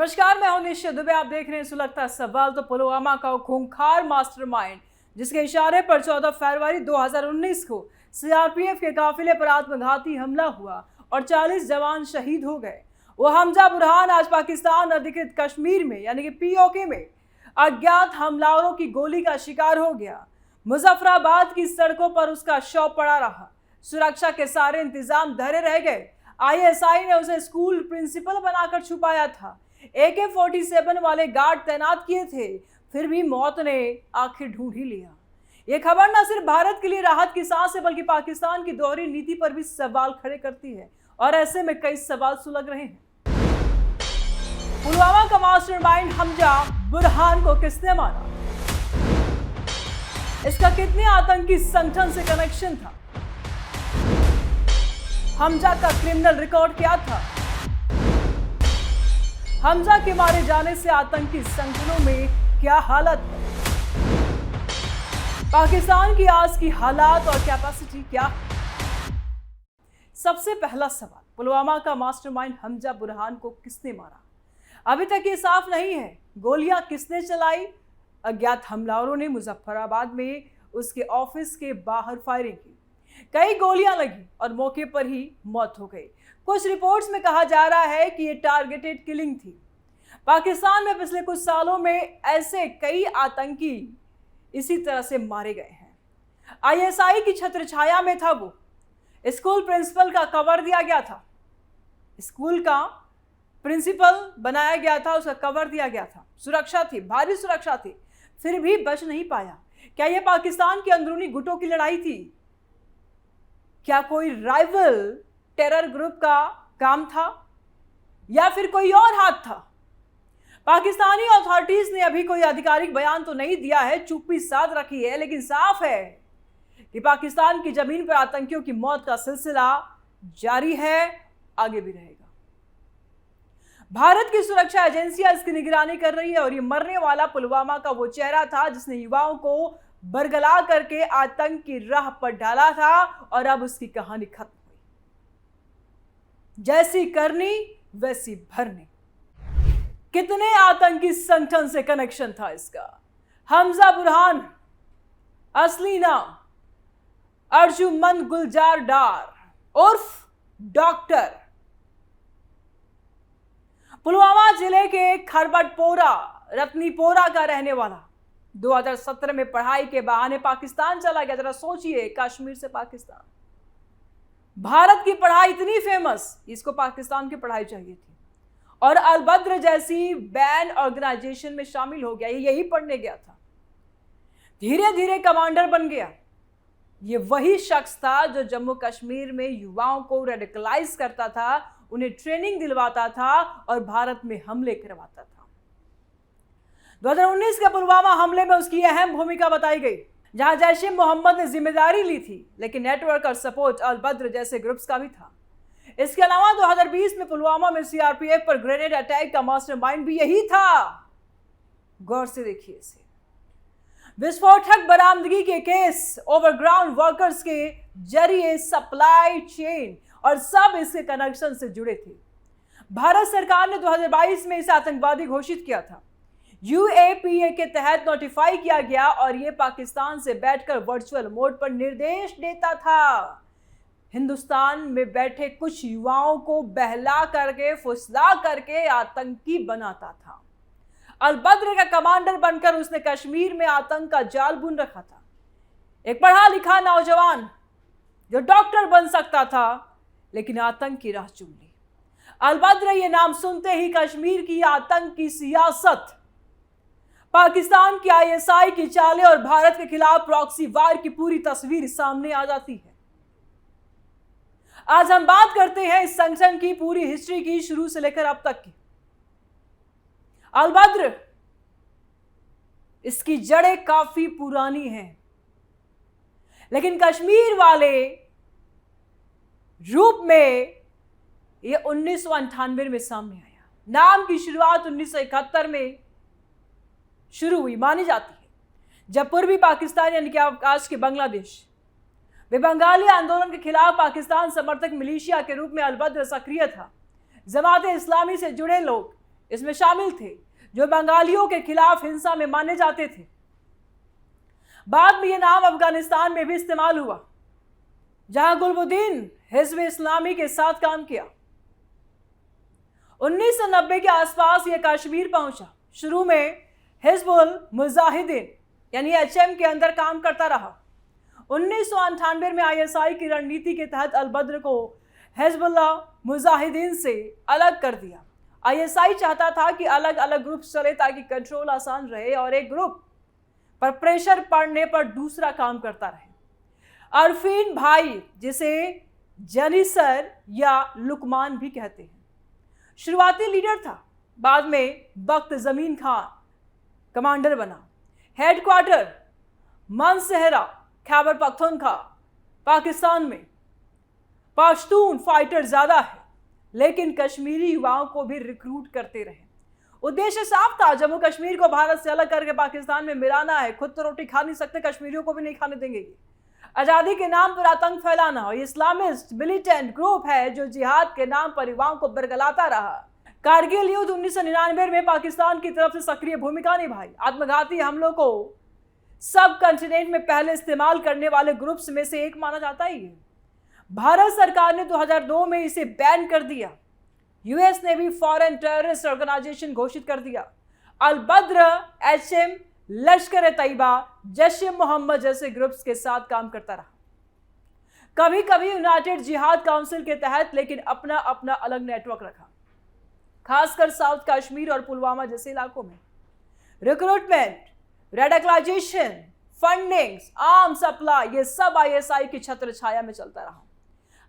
नमस्कार, मैं हूं निश्चित दुबे। आप देख रहे हैं सुलगता सवाल। तो पुलवामा का खूंखार मास्टरमाइंड, जिसके इशारे पर 14 फरवरी 2019 को सीआरपीएफ के काफिले पर आत्मघाती हमला हुआ और 40 जवान शहीद हो गए, वो हमजा बुरहान आज पाकिस्तान अधिकृत कश्मीर में यानी कि पीओके में अज्ञात हमलावरों की गोली का शिकार हो गया। मुजफ्फराबाद की सड़कों पर उसका शव पड़ा रहा। सुरक्षा के सारे इंतजाम धरे रह गए। आईएसआई ने उसे स्कूल प्रिंसिपल बनाकर छुपाया था। AK-47 वाले गार्ड तैनात किए थे, फिर भी मौत ने आखिर ढूंढ ही लिया। यह खबर न सिर्फ भारत के लिए राहत की सांस है, बल्कि पाकिस्तान की दोहरी नीति पर भी सवाल खड़े करती है। और ऐसे में कई सवाल सुलग रहे हैं। पुलवामा का मास्टरमाइंड हमजा बुरहान को किसने मारा? इसका कितने आतंकी संगठन से कनेक्शन था? हमजा का क्रिमिनल रिकॉर्ड क्या था? हमजा के मारे जाने से आतंकी संगठनों में क्या हालत है? पाकिस्तान की आज की हालात और कैपेसिटी क्या है? सबसे पहला सवाल, पुलवामा का मास्टरमाइंड हमजा बुरहान को किसने मारा? अभी तक ये साफ नहीं है। गोलियां किसने चलाई? अज्ञात हमलावरों ने मुजफ्फराबाद में उसके ऑफिस के बाहर फायरिंग की। कई गोलियां लगी और मौके पर ही मौत हो गई। कुछ रिपोर्ट्स में कहा जा रहा है कि ये टारगेटेड किलिंग थी। पाकिस्तान में पिछले कुछ सालों में ऐसे कई आतंकी इसी तरह से मारे गए हैं। आईएसआई की छत्रछाया में था वो। स्कूल प्रिंसिपल का कवर दिया गया था। स्कूल का प्रिंसिपल बनाया गया था, उसका कवर दिया गया था। सुरक्षा थी, भारी सुरक्षा थी, फिर भी बच नहीं पाया। क्या यह पाकिस्तान की अंदरूनी गुटों की लड़ाई थी? क्या कोई राइवल टेरर ग्रुप का काम था या फिर कोई और हाथ था? पाकिस्तानी अथॉरिटीज ने अभी कोई आधिकारिक बयान तो नहीं दिया है, चुप्पी साध रखी है, लेकिन साफ है कि पाकिस्तान की जमीन पर आतंकियों की मौत का सिलसिला जारी है, आगे भी रहेगा। भारत की सुरक्षा एजेंसियां इसकी निगरानी कर रही है और ये मरने वाला पुलवामा का वो चेहरा था जिसने युवाओं को बरगला करके आतंक की राह पर डाला था और अब उसकी कहानी खत्म हुई। जैसी करनी वैसी भरनी। कितने आतंकी संगठन से कनेक्शन था इसका? हमजा बुरहान, असली नाम अर्जुमंद गुलजार डार उर्फ डॉक्टर, पुलवामा जिले के खरबटपोरा रत्नीपोरा का रहने वाला। 2017 में पढ़ाई के बहाने पाकिस्तान चला गया। जरा सोचिए, कश्मीर से पाकिस्तान। भारत की पढ़ाई इतनी फेमस, इसको पाकिस्तान की पढ़ाई चाहिए थी और अलबद्र जैसी बैन ऑर्गेनाइजेशन में शामिल हो गया। ये यही पढ़ने गया था, धीरे धीरे कमांडर बन गया। ये वही शख्स था जो जम्मू कश्मीर में युवाओं को रेडिकलाइज करता था, उन्हें ट्रेनिंग दिलवाता था और भारत में हमले करवाता था। 2019 के पुलवामा हमले में उसकी अहम भूमिका बताई गई, जहां जैश ए मोहम्मद ने जिम्मेदारी ली थी, लेकिन नेटवर्क और सपोर्ट अल बद्र जैसे ग्रुप्स का भी था। इसके अलावा 2020 में पुलवामा में सीआरपीएफ पर ग्रेनेड अटैक का मास्टरमाइंड भी यही था। गौर से देखिए इसे। विस्फोटक बरामदगी के केस, ओवरग्राउंड वर्कर्स के जरिए सप्लाई चेन और सब इसके कनेक्शन से जुड़े थे। भारत सरकार ने 2022 में इसे आतंकवादी घोषित किया था। UAPA के तहत नोटिफाई किया गया और यह पाकिस्तान से बैठकर वर्चुअल मोड पर निर्देश देता था। हिंदुस्तान में बैठे कुछ युवाओं को बहला करके, फुसला करके आतंकी बनाता था। अलबद्र का कमांडर बनकर उसने कश्मीर में आतंक का जाल बुन रखा था। एक पढ़ा लिखा नौजवान जो डॉक्टर बन सकता था, लेकिन आतंक की राह चुन ली। अलबद्र ये नाम सुनते ही कश्मीर की आतंक की सियासत, पाकिस्तान की आईएसआई की चालें और भारत के खिलाफ प्रॉक्सी वार की पूरी तस्वीर सामने आ जाती है। आज हम बात करते हैं इस संगठन की पूरी हिस्ट्री की, शुरू से लेकर अब तक की। अलबद्र, इसकी जड़ें काफी पुरानी हैं, लेकिन कश्मीर वाले रूप में यह 1998 में सामने आया। नाम की शुरुआत 1971 में शुरू हुई मानी जाती है, जब पूर्वी पाकिस्तान यानी कि आज के बांग्लादेश वे बंगाली आंदोलन के खिलाफ पाकिस्तान समर्थक मिलिशिया के रूप में अलबद्र सक्रिय था। जमात इस्लामी से जुड़े लोग इसमें शामिल थे जो बंगालियों के खिलाफ हिंसा में माने जाते थे। बाद में यह नाम अफगानिस्तान में भी इस्तेमाल हुआ, जहां गुलबुद्दीन हिज़्ब इस्लामी के साथ काम किया। 1990 के आसपास यह कश्मीर पहुंचा। शुरू में हिज़्बुल मुजाहिदीन यानी HM के अंदर काम करता रहा। 1998 में ISI की रणनीति के तहत अल-बद्र को हिज़्बुल्लाह मुजाहिदीन से अलग कर दिया। ISI चाहता था कि अलग अलग ग्रुप चले ताकि कंट्रोल आसान रहे और एक ग्रुप पर प्रेशर पड़ने पर दूसरा काम करता रहे। अरफीन भाई, जिसे जनीसर या लुकमान भी कहते हैं, शुरुआती लीडर था। बाद में बख्त जमीन खान कमांडर बना। हेडक्वार्टर मनसेहरा, खैबर पख्तूनख्वा, पाकिस्तान में। पश्तून फाइटर ज्यादा है, लेकिन कश्मीरी युवाओं को भी रिक्रूट करते रहे। उद्देश्य साफ था, जम्मू कश्मीर को भारत से अलग करके पाकिस्तान में मिलाना है। खुद तो रोटी खा नहीं सकते, कश्मीरियों को भी नहीं खाने देंगे। आजादी के नाम पर आतंक फैलाना और इस्लामिस्ट मिलिटेंट ग्रुप है जो जिहाद के नाम पर युवाओं को बरगलाता रहा। कारगिल युद्ध 1999 में पाकिस्तान की तरफ से सक्रिय भूमिका निभाई। आत्मघाती हमलों को सब कंटिनेंट में पहले इस्तेमाल करने वाले ग्रुप्स में से एक माना जाता ही है। भारत सरकार ने 2002 में इसे बैन कर दिया। यूएस ने भी फॉरेन टेररिस्ट ऑर्गेनाइजेशन घोषित कर दिया। अल-बद्र HM, लश्कर-ए-तैयबा, जैश-ए-मोहम्मद जैसे ग्रुप्स के साथ काम करता रहा, कभी कभी यूनाइटेड जिहाद काउंसिल के तहत, लेकिन अपना अपना अलग नेटवर्क रखा, खासकर साउथ कश्मीर और पुलवामा जैसे इलाकों में। Recruitment, radicalisation, fundings, arm supply, ये सब ISI की छत्र छाया में चलता रहा।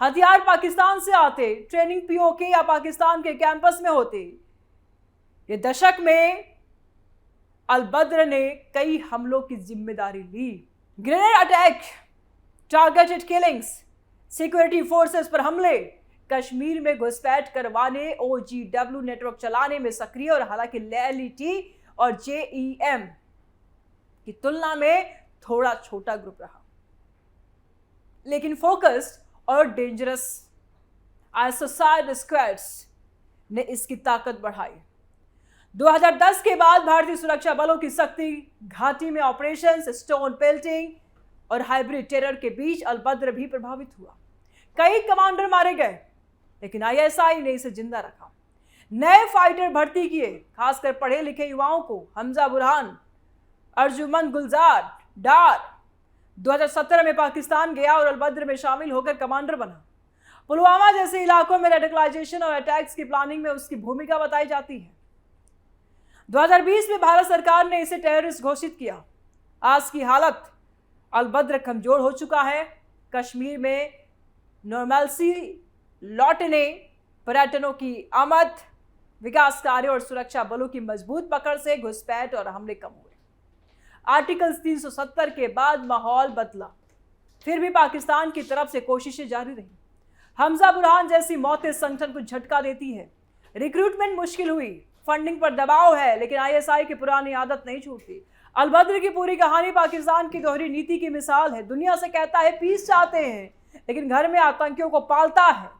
हथियार पाकिस्तान से आते, ट्रेनिंग POK या पाकिस्तान के कैंपस में होते। ये दशक में अल-बद्र ने कई हमलों की जिम्मेदारी ली। Grenade attack, targeted killings, security forces पर हमले, कश्मीर में घुसपैठ करवाने, OGW नेटवर्क चलाने में सक्रिय। और हालांकि LET और JEM की तुलना में थोड़ा छोटा ग्रुप रहा, लेकिन फोकस्ड और डेंजरस। आइसोसाइड स्क्वाड्स ने इसकी ताकत बढ़ाई। 2010 के बाद भारतीय सुरक्षा बलों की शक्ति घाटी में ऑपरेशंस, स्टोन पेल्टिंग और हाइब्रिड टेरर के बीच अल-बद्र भी प्रभावित हुआ। कई कमांडर मारे गए, लेकिन ISI ने इसे जिंदा रखा। नए फाइटर भर्ती किए, खासकर पढ़े लिखे युवाओं को। हमजा बुरहान, अर्जुमंद गुलजार डार 2017 में पाकिस्तान गया और अल-बद्र में शामिल होकर कमांडर बना। पुलवामा जैसे इलाकों में रेडिकलाइजेशन और अटैक्स की प्लानिंग में उसकी भूमिका बताई जाती है। 2020 में भारत सरकार ने इसे टेररिस्ट घोषित किया। आज की हालत, अल-बद्र कमजोर हो चुका है। कश्मीर में नॉर्मलसी लौटने, पर्यटनों की आमद, विकास कार्यों और सुरक्षा बलों की मजबूत पकड़ से घुसपैठ और हमले कम हुए। आर्टिकल 370 के बाद माहौल बदला, फिर भी पाकिस्तान की तरफ से कोशिशें जारी रही। हमजा बुरहान जैसी मौतें संगठन को झटका देती है। रिक्रूटमेंट मुश्किल हुई, फंडिंग पर दबाव है, लेकिन ISI की पुरानी आदत नहीं छूटती। अल-बद्र की पूरी कहानी पाकिस्तान की दोहरी नीति की मिसाल है। दुनिया से कहता है पीस चाहते हैं, लेकिन घर में आतंकियों को पालता है।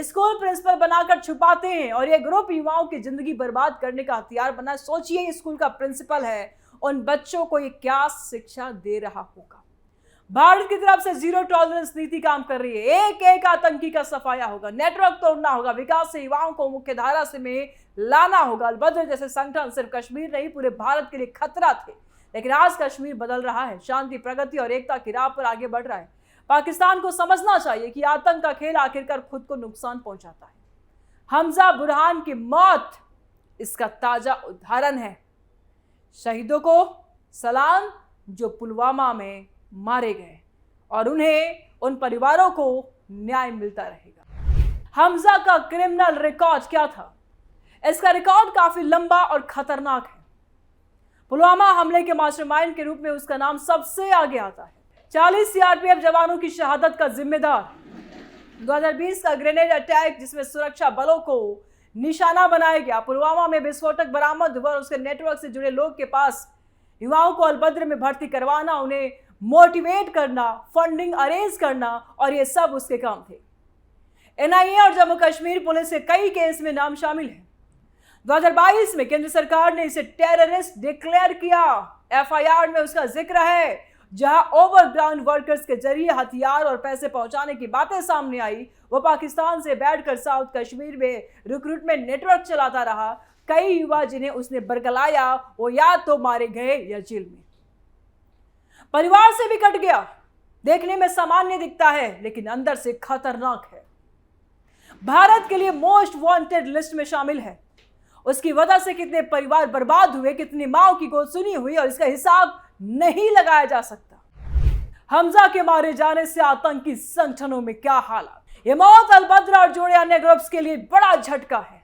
स्कूल प्रिंसिपल बनाकर छुपाते हैं और ये ग्रुप युवाओं की जिंदगी बर्बाद करने का हथियार बना। सोचिए, स्कूल का प्रिंसिपल है, उन बच्चों को ये क्या शिक्षा दे रहा होगा। भारत की तरफ से जीरो टॉलरेंस नीति काम कर रही है। एक एक आतंकी का सफाया होगा, नेटवर्क तोड़ना होगा, विकास से युवाओं को मुख्य धारा से में लाना होगा। अल-बद्र जैसे संगठन सिर्फ कश्मीर नहीं, पूरे भारत के लिए खतरा थे, लेकिन आज कश्मीर बदल रहा है, शांति, प्रगति और एकता की राह पर आगे बढ़ रहा है। पाकिस्तान को समझना चाहिए कि आतंक का खेल आखिरकार खुद को नुकसान पहुंचाता है। हमजा बुरहान की मौत इसका ताजा उदाहरण है। शहीदों को सलाम जो पुलवामा में मारे गए, और उन्हें, उन परिवारों को न्याय मिलता रहेगा। हमजा का क्रिमिनल रिकॉर्ड क्या था? इसका रिकॉर्ड काफी लंबा और खतरनाक है। पुलवामा हमले के मास्टरमाइंड के रूप में उसका नाम सबसे आगे आता है। 40 CRPF जवानों की शहादत का जिम्मेदार। 2020 का ग्रेनेड अटैक, जिसमें सुरक्षा बलों को निशाना बनाया गया। पुलवामा में विस्फोटक बरामद हुआ और उसके नेटवर्क से जुड़े लोग के पास युवाओं को अल-बद्र में भर्ती करवाना, उन्हें मोटिवेट करना, फंडिंग अरेंज करना, और ये सब उसके काम थे। NIA और जम्मू कश्मीर पुलिस के कई केस में नाम शामिल है। 2022 में केंद्र सरकार ने इसे टेररिस्ट डिक्लेयर किया। एफआईआर में उसका जिक्र है। जहां ओवरग्राउंड वर्कर्स के जरिए हथियार और पैसे पहुंचाने की बातें सामने आई, वो पाकिस्तान से बैठकर साउथ कश्मीर में रिक्रूटमेंट नेटवर्क चलाता रहा। कई युवा जिन्हें उसने बरगलाया वो या तो मारे गए या जेल में। परिवार से भी कट गया। देखने में सामान्य दिखता है लेकिन अंदर से खतरनाक है। भारत के लिए मोस्ट वांटेड लिस्ट में शामिल है। उसकी वजह से कितने परिवार बर्बाद हुए, कितनी माओ की गोद सुनी हुई और इसका हिसाब नहीं लगाया जा सकता। हमजा के मारे जाने से आतंकी संगठनों में क्या हालात। ये मौत अलबद्र और जोड़े अन्य ग्रुप्स के लिए बड़ा झटका है।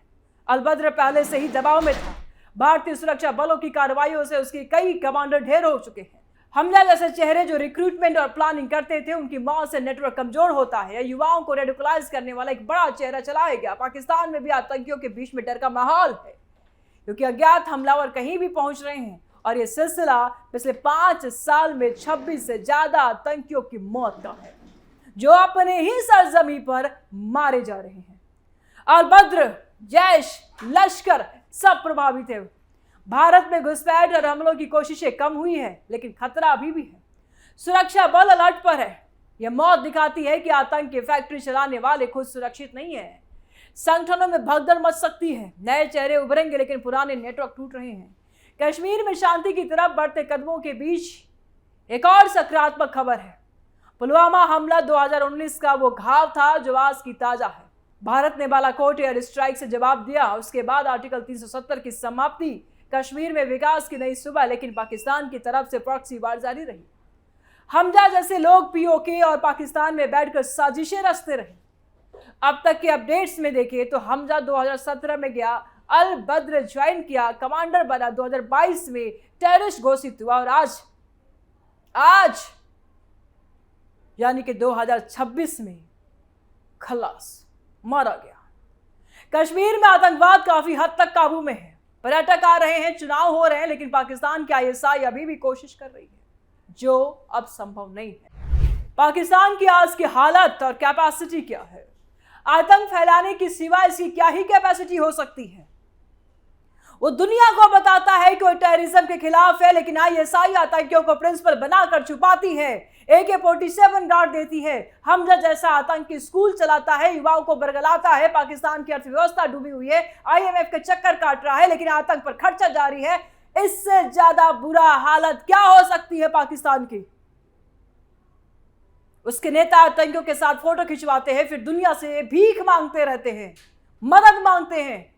अलबद्र पहले से ही दबाव में था। भारतीय सुरक्षा बलों की कार्रवाइयों से उसके कई कमांडर ढेर हो चुके हैं। हमजा जैसे चेहरे जो रिक्रूटमेंट और प्लानिंग करते थे, उनकी मौत से नेटवर्क कमजोर होता है। युवाओं को रेडिकलाइज करने वाला एक बड़ा चेहरा चलाया गया। पाकिस्तान में भी आतंकियों के बीच में डर का माहौल है क्योंकि अज्ञात हमलावर कहीं भी पहुंच रहे हैं और यह सिलसिला पिछले 5 साल में 26 से ज्यादा आतंकियों की मौत का है जो अपने ही सरजमी पर मारे जा रहे हैं। अलबद्र, जैश, लश्कर सब प्रभावित है। भारत में घुसपैठ और हमलों की कोशिशें कम हुई है लेकिन खतरा अभी भी है। सुरक्षा बल अलर्ट पर है। यह मौत दिखाती है कि आतंक की फैक्ट्री चलाने वाले खुद सुरक्षित नहीं है। संगठनों में भगदड़ मच सकती है। नए चेहरे उभरेंगे लेकिन पुराने नेटवर्क टूट रहे हैं। कश्मीर में शांति की तरफ बढ़ते कदमों के बीच एक और सकारात्मक खबर है। पुलवामा हमला 2019 का वो घाव था जो आज की ताजा है। भारत ने बालाकोट एयर स्ट्राइक से जवाब दिया। उसके बाद आर्टिकल 370 की समाप्ति, कश्मीर में विकास की नई सुबह, लेकिन पाकिस्तान की तरफ से प्रॉक्सी वार जारी रही। हमजा जैसे लोग पीओके और पाकिस्तान में बैठकर साजिशें रचते रहे। अब तक के अपडेट्स में देखें तो हमजा 2017 में गया, अलबद्र ज्वाइन किया, कमांडर बना, 2022 में टेररिस्ट घोषित हुआ और आज यानी कि 2026 में खलास, मारा गया। कश्मीर में आतंकवाद काफी हद तक काबू में है। पर्यटक आ रहे हैं, चुनाव हो रहे हैं, लेकिन पाकिस्तान की आईएसआई अभी भी कोशिश कर रही है जो अब संभव नहीं है। पाकिस्तान की आज की हालत और कैपेसिटी क्या है? आतंक फैलाने की सिवा इसकी क्या ही कैपेसिटी हो सकती है? वो दुनिया को बताता है कि वो टेररिज्म के खिलाफ है, लेकिन आईएसआई आतंकियों को प्रिंसिपल बनाकर छुपाती है, AK-47 गार्ड देती है, हमजा जैसा आतंकी स्कूल चलाता है, युवाओं को बरगलाता है। पाकिस्तान की अर्थव्यवस्था डूबी हुई है, IMF के चक्कर काट रहा है, लेकिन आतंक पर खर्चा जारी है। इससे ज्यादा बुरा हालत क्या हो सकती है पाकिस्तान की? उसके नेता आतंकियों के साथ फोटो खिंचवाते हैं, फिर दुनिया से भीख मांगते रहते हैं, मदद मांगते हैं।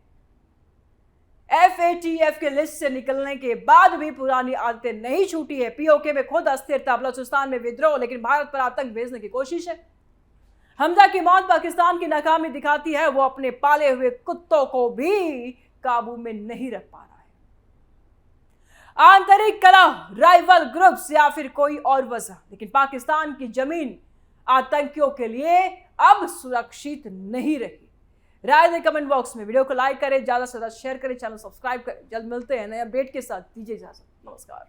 FATF के लिस्ट से निकलने के बाद भी पुरानी आदतें नहीं छूटी है। पीओके में खुद अस्थिरता, बलूचिस्तान में विद्रोह, लेकिन भारत पर आतंक भेजने की कोशिश है। हमजा की मौत पाकिस्तान की नाकामी दिखाती है। वो अपने पाले हुए कुत्तों को भी काबू में नहीं रख पा रहा है। आंतरिक कलह, राइवल ग्रुप्स या फिर कोई और वजह, लेकिन पाकिस्तान की जमीन आतंकियों के लिए अब सुरक्षित नहीं रही। राय दें कमेंट बॉक्स में। वीडियो को लाइक करें, ज्यादा से ज्यादा शेयर करें, चैनल सब्सक्राइब करें। जल्द मिलते हैं नए अपडेट के साथ। दीजिए इजाजत। नमस्कार।